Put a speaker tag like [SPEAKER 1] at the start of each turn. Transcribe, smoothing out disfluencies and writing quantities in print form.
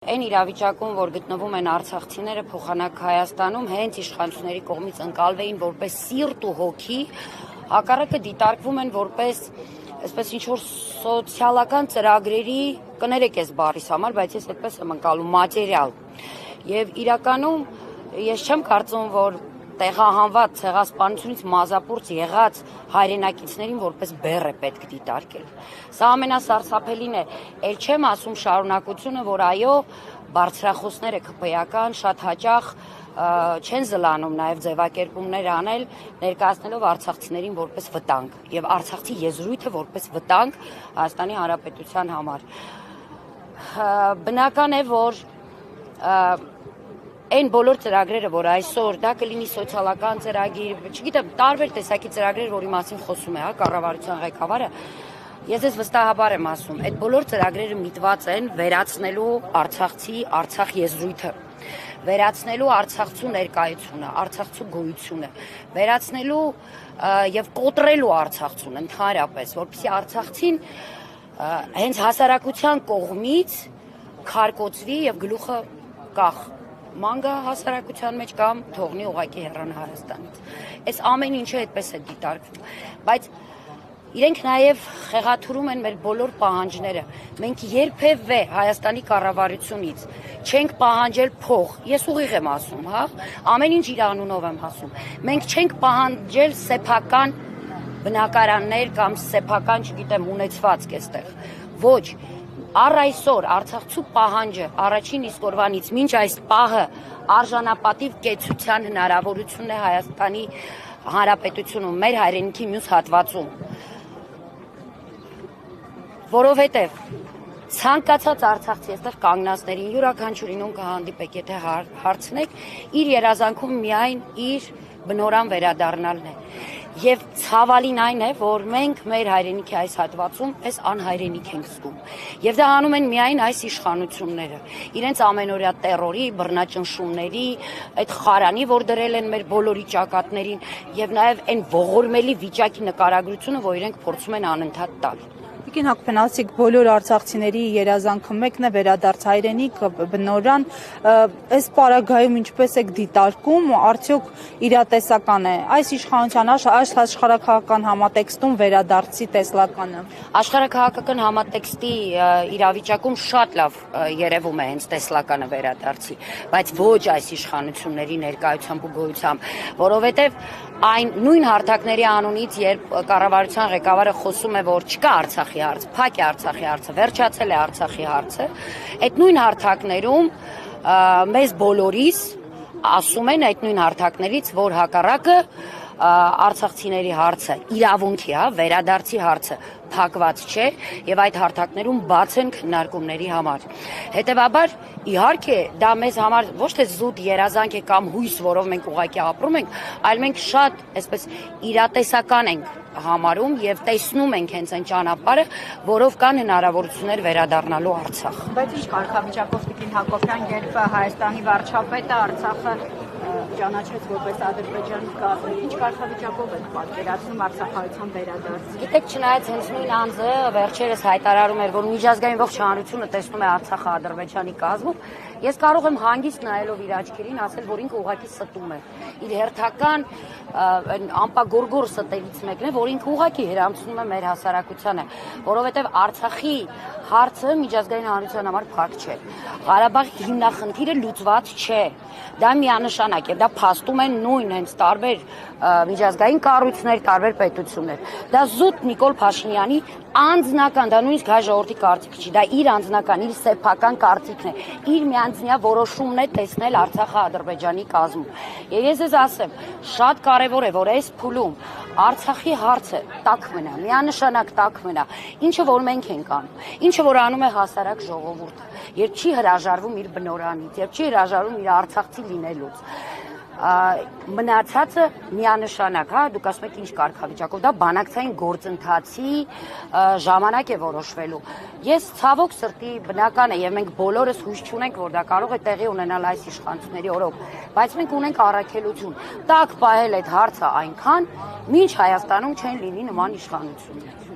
[SPEAKER 1] Այն իրավիճակում, որ գտնվում են արցախցիները փոխանակ Հայաստանում, հենց իշխանությունների կողմից ընկալվեին որպես սիրտ ու հոգի, հակառակը դիտարկվում են որպես այսպես ինչ-որ սոցիալական ծրագրերի, կներեք այս բառիս համար, բայց ես այդպես եմ ընկալում, մատերիալ։ Եվ իրականում ես չեմ կարծում, որ տեղահանված ցեղասպանությունից մազապուրծ եղած հայրենակիցներին որպես բեռ է պետք դիտարկել։ Սա ամենասարսափելին է, ել չեմ ասում շարունակությունը, որ այո, բարձրախոսները ԿՊ-ական շատ հաճախ չեն զլանում նաև ձևակերպումներ անել, ներկայացնելով արցախցիներին որպես վտանգ եւ արցախցի եզրույթը որպես վտանգ Հայաստանի Հանրապետության համար։ Բնական է, որ այն բոլոր ծրագրերը, որ այսօր դա կլինի սոցիալական ծրագիր, չգիտեմ, տարբեր տեսակի ծրագրեր, որի մասին խոսում է, կառավարության ղեկավարը, ես ես վստահաբար եմ ասում, այդ բոլոր ծրագրերը միտված են վերացնելու Արցախցի Արցախ եզրույթը, վերացնելու արցախցու ներկայությունը, արցախցու գոյությունը, վերացնելու եւ կոտրելու արցախցուն ընդհանրապես, որպեսզի արցախցին հենց հասարակության կողմից քարկոծվի եւ գլուխը կախ մանգա հասարակության մեջ կամ թողնի ուղակի հեռանա Հայաստանից։ Այս ամեն ինչը այդպես է դիտարկվում, բայց իրենք նաև խեղաթյուրում են մեր բոլոր պահանջները։ Մենք երբևէ Հայաստանի կառավարությունից չենք պահանջել փող, ես ուղիղ եմ ասում, հա, ամեն ինչ իր անունով եմ ասում։ Մենք չենք պահանջել սեփական բնակարաններ կամ սեփական, չգիտեմ, ունեցվածք այստեղ։ Ոչ, առ այսօր արցախցու պահանջը առաջին իսկ օրվանից մինչ այս պահը արժանապատիվ կեցության հնարավորությունն է Հայաստանի Հանրապետությունում, մեր հայրենիքի մյուս հատվածում, որովհետև ցանկացած արցախցի այստեղ կանգնածներին յուրաքանչյուրին կհանդիպեք, եթե հարցնեք, իր երազանքում միայն իր բնորան վերադառնալն է։ Եվ ցավալին այն է, որ մենք մեր հայրենիքի այս հատվածում այս անհայրենիք ենք զգում։ Եվ դա անում են միայն այս իշխանությունները։ Իրենց ամենօրյա տերորի, բռնաճնշումների, այդ խարանի, որ դրել են մեր բոլորի ճակատներին, եւ նաեւ այն ողորմելի վիճակի նկարագրությունը, որ իրենք փորձում են անընդհատ տալ։
[SPEAKER 2] Տիկին Հակոբյան, բոլոր արցախցիների երազանքը մեկն է վերադարձ հայրենիք, բնորան, այս պարագայում ինչպես եք դիտարկում, արդյոք իրատեսական է այս իշխանության այս աշխարհաքաղաքական համատեքստում վերադարձի տեսլականը։
[SPEAKER 1] Աշխարհաքաղաքական համատեքստի իրավիճակում շատ լավ երևում է հենց տեսլականը վերադարձի, բայց ոչ այս իշխանությունների ներկայությամբ ու գոյությամբ, որովհետև այն նույն հարթակների անունից, երբ կառավարության ղեկավարը խոսում է, որ չկա Արցախի հարց, փակ է Արցախի հարցը, վերջացել է Արցախի հարցը, այդ նույն հարթակներում մեզ բոլորիս ասում են այդ նույն հարթակներից, որ հակառակը արցախցիների հարցը իրավունքի, վերադարձի հարցը փակված չէ եւ այդ հարթակներում բաց են քննարկումների համար։ Հետեւաբար, իհարկե, դա մեզ համար ոչ թե զուտ երազանք է կամ հույս, որով մենք ուղղակի ապրում ենք, այլ մենք շատ, այսպես, իրատեսական ենք համարում եւ տեսնում ենք հենց այն ճանապարհը, որով կան հնարավորություններ վերադառնալու Արցախ։
[SPEAKER 3] Բայց ինչ կարգավիճակով Տիկին Հակոբյան, երբ Հայաստանի վարչապետը Արցախը ճանաչեց որպես Ադրբեջանի կազմի, ինչ կարգավիճակով եք պատկերացնում արցախահայության վերադարձը։
[SPEAKER 1] Գիտեք, չնայած հենց նույն անձը վերջերս հայտարարում էր, որ միջազգային ողջ հանրությունը տեսնում է Արցախը Ադրբեջանի կազմում, ես կարող եմ հանգիստ նայելով իր աչքերին ասել, որ ինքը ուղղակի ստում է։ Իր հերթական ամպագորգոր ստերից մեկն է, որ ինքը ուղղակի հրամցնում է մեր հասարակությանը, որովհետև Արցախի հարցը միջազգային հանրության համար փակ չէ։ Ղարաբաղի հիմնախնդիրը լուծված չէ։ Դա միանշանակ է, դա փաստում են նույն հենց տարբեր միջազգային կառույցներ, տարբեր պետություններ։ Դա զուտ Նիկոլ Փաշինյանի անձնական, դա նույնիսկ հայ ժողովրդի կարծիքը չի, դա իր անձնական, իր սեփական կարծիքն է, իր միանձնյա որոշումն է տեսնել Արցախը Ադրբեջանի կազմում։ Եվ ես ասեմ, շատ կարևոր է, որ այս փուլում Արցախի հարցը տաք մնա, միանշանակ տաք մնա, ինչը որ մենք ենք անում, ինչը որ անում է հասարակ ժողովուրդը, երբ չի հրաժարվում իր բնորանից, երբ չի հրաժարվում իր արցախցի լինելուց։ Մնացածը միանշանակ, դուք ասում եք ինչ կարգավիճակով, դա բանակցային գործընթացի ժամանակ է որոշվելու։ Ես ցավոք սրտի բնական է եւ մենք բոլորս հույս չունենք, որ դա կարող է տեղի ունենալ այս իշխանությունների օրոք, բայց մենք ունենք առաքելություն։ Տակ պահել այդ հարցը այնքան, մինչ Հայաստանում չեն լինի նման իշխանություններ։